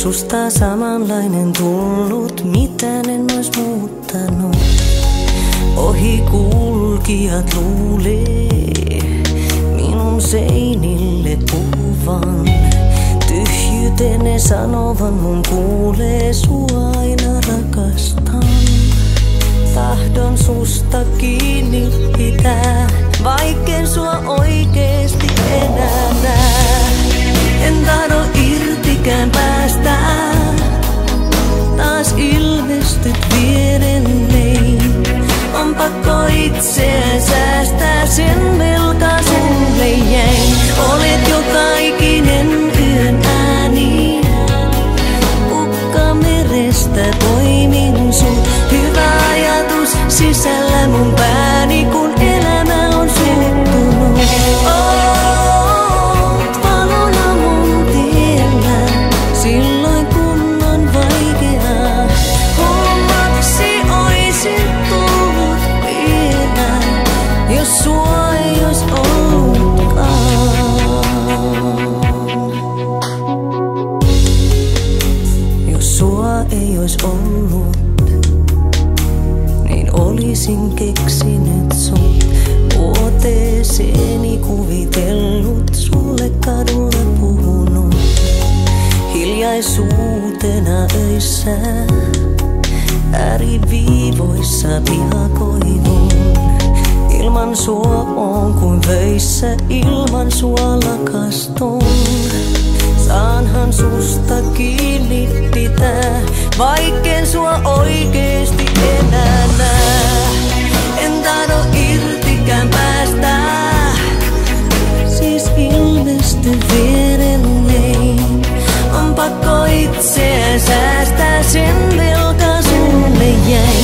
Susta samanlainen tullut, mitään en ois muuttanut. Ohikulkijat luulee minun seinille puhuvan. Tyhjyyteen ne sanovan, mun kuulee sua aina rakastan. Tahdon susta kiinni pitää, vaikken sua oikeesti enää näe. En tahdo irtikään päästä, taas ilmestyt vierelleni. On pakko itseään säästää, sen velka sulle jäin. Olet joka ikinen yön ääni, ukkamerestä poimin sut. Hyvä ajatus sisällä mun pääni, kun elämä on suuttunut. Oot valona mun tiellä, silloin kun on vaikeaa. Omaksi oisin tullut vielä, jos sua ei ois ollutkaan. Jos sua ei ois ollut, niin olisin keksinyt sut. Vuoteeseeni kuvitellut, sulle kadulla puhunut. Hiljaisuutena öissä, ääriviivoissa pihakoivun. Ilman sua on kuin vöissä, ilman sua lakastun. Saanhan susta kiinni pitää, vaikken sua oikeesti enää näe. En tahdo irtikään päästä, siis ilmesty vierelleni. On pakko itseään säästää, sen velka sulle jäi.